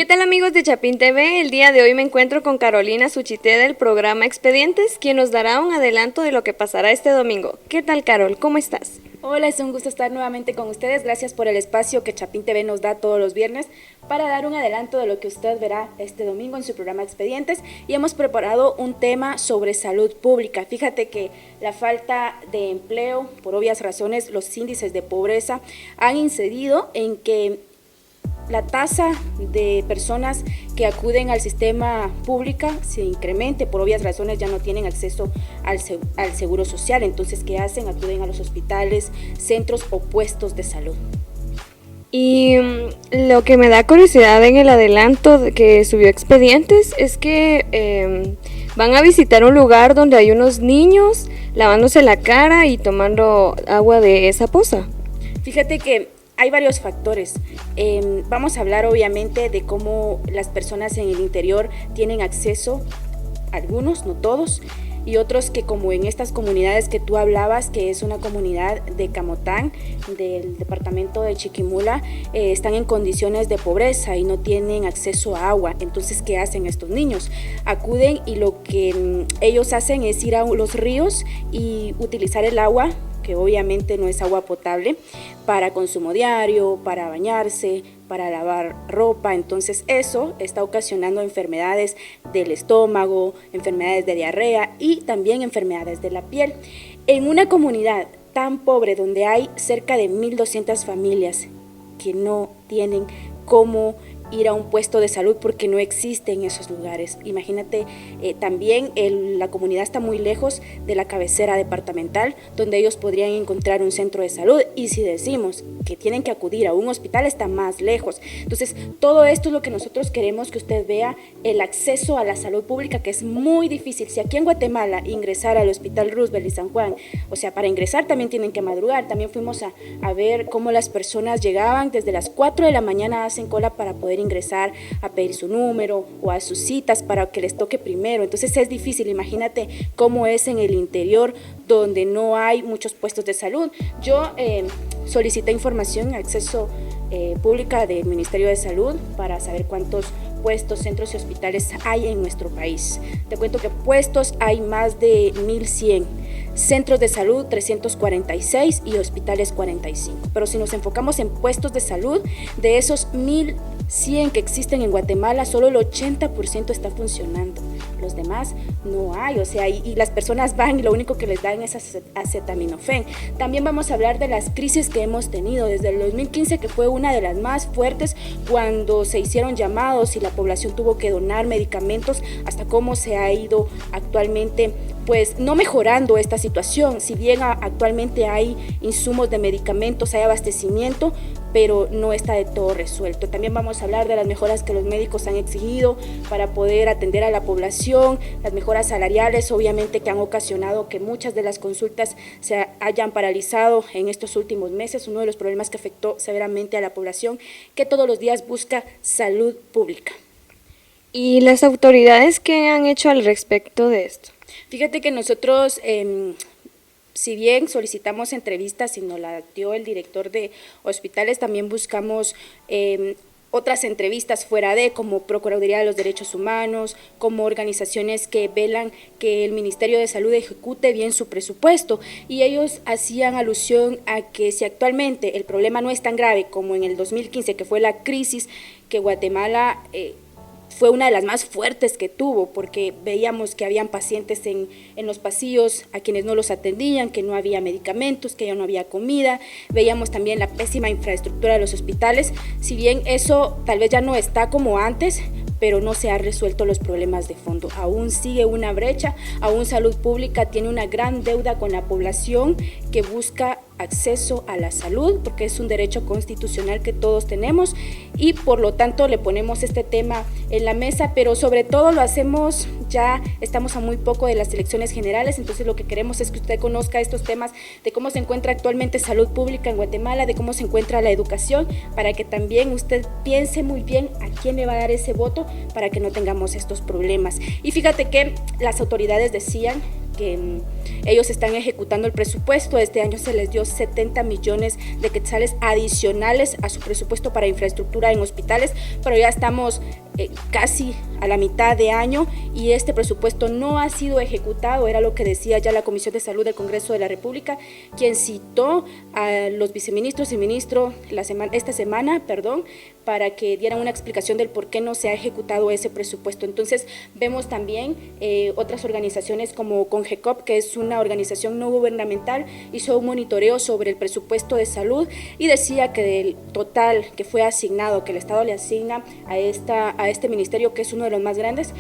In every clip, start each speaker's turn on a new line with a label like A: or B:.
A: ¿Qué tal amigos de Chapín TV? El día de hoy me encuentro con Carolina Suchité del programa Expedientes, quien nos dará un adelanto de lo que pasará este domingo. ¿Qué tal, Carol? ¿Cómo estás?
B: Hola, es un gusto estar nuevamente con ustedes. Gracias por el espacio que Chapín TV nos da todos los viernes para dar un adelanto de lo que usted verá este domingo en su programa Expedientes. Y hemos preparado un tema sobre salud pública. Fíjate que la falta de empleo, por obvias razones, los índices de pobreza han incidido en que la tasa de personas que acuden al sistema público se incremente. Por obvias razones ya no tienen acceso al seguro social. Entonces, ¿qué hacen? Acuden a los hospitales, centros o puestos de salud.
A: Y lo que me da curiosidad en el adelanto que subió Expedientes es que van a visitar un lugar donde hay unos niños lavándose la cara y tomando agua de esa poza.
B: Fíjate que hay varios factores. Vamos a hablar obviamente de cómo las personas en el interior tienen acceso, algunos, no todos, y otros que como en estas comunidades que tú hablabas, que es una comunidad de Camotán, del departamento de Chiquimula, están en condiciones de pobreza y no tienen acceso a agua. Entonces, ¿qué hacen estos niños? Acuden y lo que ellos hacen es ir a los ríos y utilizar el agua, que obviamente no es agua potable, para consumo diario, para bañarse, para lavar ropa. Entonces eso está ocasionando enfermedades del estómago, enfermedades de diarrea y también enfermedades de la piel. En una comunidad tan pobre donde hay cerca de 1,200 familias que no tienen cómo ir a un puesto de salud porque no existe en esos lugares. Imagínate, también la comunidad está muy lejos de la cabecera departamental donde ellos podrían encontrar un centro de salud, y si decimos que tienen que acudir a un hospital está más lejos. Entonces, todo esto es lo que nosotros queremos que usted vea, el acceso a la salud pública, que es muy difícil. Si aquí en Guatemala ingresar al Hospital Roosevelt y San Juan, o sea, para ingresar también tienen que madrugar. También fuimos a ver cómo las personas llegaban desde las 4 de la mañana, hacen cola para poder ingresar a pedir su número o a sus citas para que les toque primero. Entonces es difícil. Imagínate cómo es en el interior donde no hay muchos puestos de salud. Yo solicité información, acceso pública del Ministerio de Salud para saber cuántos puestos, centros y hospitales hay en nuestro país. Te cuento que puestos hay más de 1,100, centros de salud 346 y hospitales 45. Pero si nos enfocamos en puestos de salud, de esos 1,100 que existen en Guatemala, solo el 80% está funcionando. Los demás no hay, o sea, y las personas van y lo único que les dan es acetaminofén. También vamos a hablar de las crisis que hemos tenido desde el 2015, que fue una de las más fuertes, cuando se hicieron llamados y la población tuvo que donar medicamentos, hasta cómo se ha ido actualmente, pues no mejorando esta situación. Si bien actualmente hay insumos de medicamentos, hay abastecimiento, pero no está de todo resuelto. También vamos a hablar de las mejoras que los médicos han exigido para poder atender a la población, las mejoras salariales, obviamente, que han ocasionado que muchas de las consultas se hayan paralizado en estos últimos meses, uno de los problemas que afectó severamente a la población, que todos los días busca salud pública.
A: ¿Y las autoridades qué han hecho al respecto de esto?
B: Fíjate que nosotros, si bien solicitamos entrevistas y nos la dio el director de hospitales, también buscamos otras entrevistas fuera de, como Procuraduría de los Derechos Humanos, como organizaciones que velan que el Ministerio de Salud ejecute bien su presupuesto, y ellos hacían alusión a que si actualmente el problema no es tan grave como en el 2015, que fue la crisis que Guatemala fue una de las más fuertes que tuvo, porque veíamos que habían pacientes en los pasillos a quienes no los atendían, que no había medicamentos, que ya no había comida. Veíamos también la pésima infraestructura de los hospitales. Si bien eso tal vez ya no está como antes, pero no se han resuelto los problemas de fondo. Aún sigue una brecha, aún Salud Pública tiene una gran deuda con la población que busca acceso a la salud, porque es un derecho constitucional que todos tenemos, y por lo tanto le ponemos este tema en la mesa, pero sobre todo lo hacemos, ya estamos a muy poco de las elecciones generales, entonces lo que queremos es que usted conozca estos temas de cómo se encuentra actualmente salud pública en Guatemala, de cómo se encuentra la educación, para que también usted piense muy bien a quién le va a dar ese voto para que no tengamos estos problemas. Y fíjate que las autoridades decían que Ellos están ejecutando el presupuesto. Este año se les dio 70 millones de quetzales adicionales a su presupuesto para infraestructura en hospitales, pero ya estamos casi a la mitad de año y este presupuesto no ha sido ejecutado. Era lo que decía ya la Comisión de Salud del Congreso de la República, quien citó a los viceministros y ministros esta semana, para que dieran una explicación del por qué no se ha ejecutado ese presupuesto. Entonces vemos también otras organizaciones como CONGECOP, que es una organización no gubernamental, hizo un monitoreo sobre el presupuesto de salud y decía que del total que fue asignado, que el Estado le asigna a este ministerio, que es uno de los más grandes,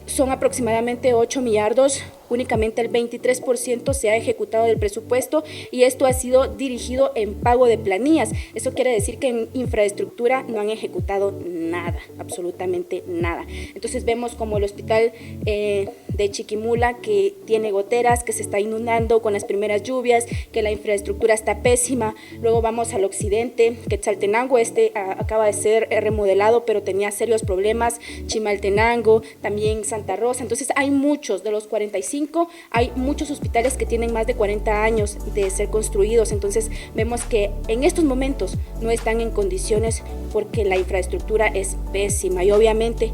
B: son aproximadamente 8 millardos, únicamente el 23% se ha ejecutado del presupuesto y esto ha sido dirigido en pago de planillas. Eso quiere decir que en infraestructura no han ejecutado nada, absolutamente nada. Entonces vemos como el hospital de Chiquimula, que tiene goteras, que se está inundando con las primeras lluvias, que la infraestructura está pésima. Luego vamos al occidente, Quetzaltenango, acaba de ser remodelado, pero tenía serios problemas. Chimaltenango, también Santa Rosa. Entonces hay muchos, de los 45, hay muchos hospitales que tienen más de 40 años de ser construidos. Entonces vemos que en estos momentos no están en condiciones porque la infraestructura es pésima y obviamente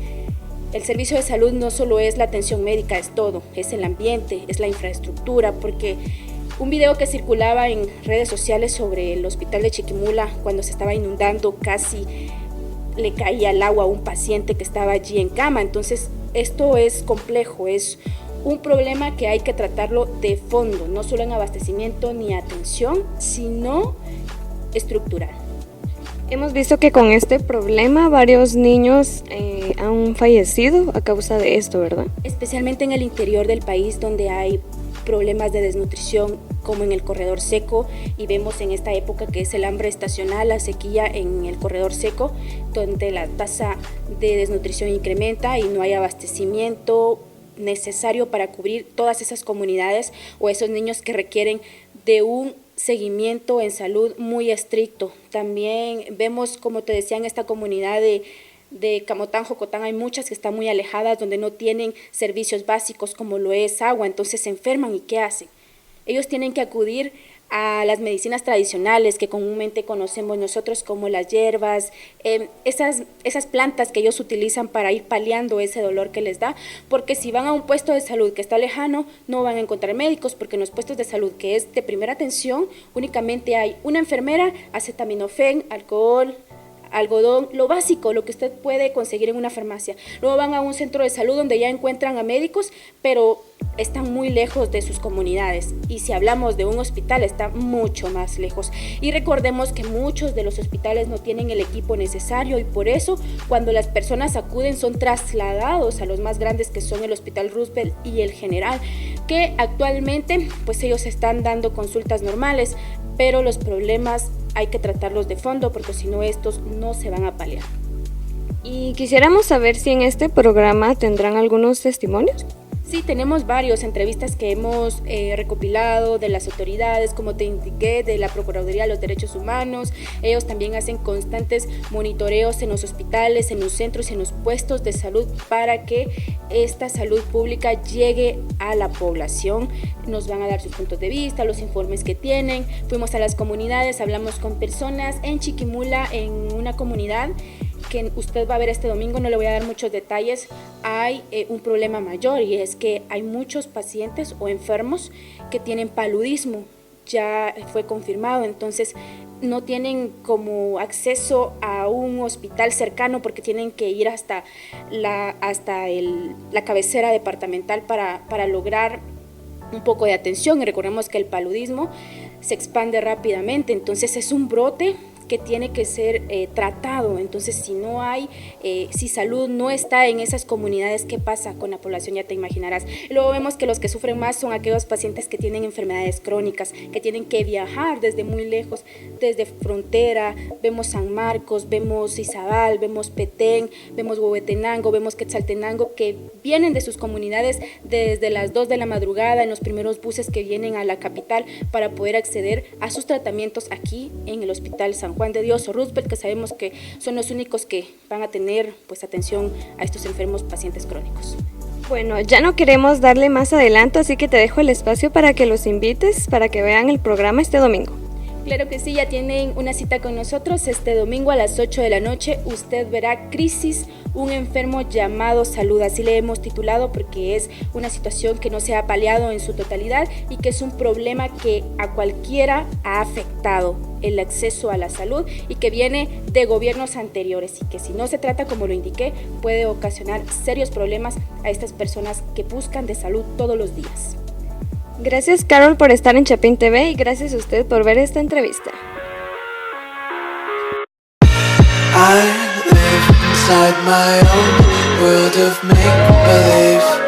B: el servicio de salud no solo es la atención médica, es todo, es el ambiente, es la infraestructura, porque un video que circulaba en redes sociales sobre el hospital de Chiquimula cuando se estaba inundando, casi le caía el agua a un paciente que estaba allí en cama. Entonces esto es complejo, es un problema que hay que tratarlo de fondo, no solo en abastecimiento ni atención, sino estructural.
A: Hemos visto que con este problema varios niños han fallecido a causa de esto, ¿verdad?
B: Especialmente en el interior del país, donde hay problemas de desnutrición, como en el corredor seco, y vemos en esta época que es el hambre estacional, la sequía en el corredor seco, donde la tasa de desnutrición incrementa y no hay abastecimiento necesario para cubrir todas esas comunidades o esos niños que requieren de un seguimiento en salud muy estricto. También vemos, como te decía, en esta comunidad de Camotán, Jocotán, hay muchas que están muy alejadas, donde no tienen servicios básicos como lo es agua, entonces se enferman. ¿Y qué hacen? Ellos tienen que acudir a las medicinas tradicionales que comúnmente conocemos nosotros como las hierbas, esas plantas que ellos utilizan para ir paliando ese dolor que les da, porque si van a un puesto de salud que está lejano no van a encontrar médicos, porque en los puestos de salud que es de primera atención únicamente hay una enfermera, acetaminofén, alcohol, algodón, lo básico, lo que usted puede conseguir en una farmacia. Luego van a un centro de salud donde ya encuentran a médicos, pero están muy lejos de sus comunidades, y si hablamos de un hospital está mucho más lejos. Y recordemos que muchos de los hospitales no tienen el equipo necesario, y por eso cuando las personas acuden son trasladados a los más grandes, que son el Hospital Roosevelt y el General, que actualmente pues ellos están dando consultas normales, pero los problemas hay que tratarlos de fondo, porque si no estos no se van a paliar.
A: Y quisiéramos saber si en este programa tendrán algunos testimonios.
B: Sí, tenemos varios entrevistas que hemos recopilado de las autoridades, como te indiqué, de la Procuraduría de los Derechos Humanos. Ellos también hacen constantes monitoreos en los hospitales, en los centros y en los puestos de salud para que esta salud pública llegue a la población. Nos van a dar sus puntos de vista, los informes que tienen. Fuimos a las comunidades, hablamos con personas en Chiquimula, en una comunidad que usted va a ver este domingo, no le voy a dar muchos detalles. Hay un problema mayor, y es que hay muchos pacientes o enfermos que tienen paludismo, ya fue confirmado, entonces no tienen como acceso a un hospital cercano porque tienen que ir hasta la cabecera departamental para lograr un poco de atención. Y recordemos que el paludismo se expande rápidamente, entonces es un brote que tiene que ser tratado. Entonces si salud no está en esas comunidades, ¿qué pasa con la población? Ya te imaginarás. Luego vemos que los que sufren más son aquellos pacientes que tienen enfermedades crónicas, que tienen que viajar desde muy lejos, desde frontera. Vemos San Marcos, vemos Izabal, vemos Petén, vemos Huehuetenango, vemos Quetzaltenango, que vienen de sus comunidades desde las 2 de la madrugada en los primeros buses que vienen a la capital para poder acceder a sus tratamientos aquí en el Hospital San Juan de Dios o Roosevelt, que sabemos que son los únicos que van a tener pues atención a estos enfermos pacientes crónicos.
A: Bueno, ya no queremos darle más adelanto, así que te dejo el espacio para que los invites, para que vean el programa este domingo.
B: Claro que sí, ya tienen una cita con nosotros este domingo a las 8 de la noche. Usted verá Crisis, un enfermo llamado salud. Así le hemos titulado porque es una situación que no se ha paliado en su totalidad y que es un problema que a cualquiera ha afectado el acceso a la salud y que viene de gobiernos anteriores y que si no se trata como lo indiqué puede ocasionar serios problemas a estas personas que buscan de salud todos los días.
A: Gracias, Carol, por estar en Chapín TV y gracias a usted por ver esta entrevista.
C: I live inside my own world of make-believe.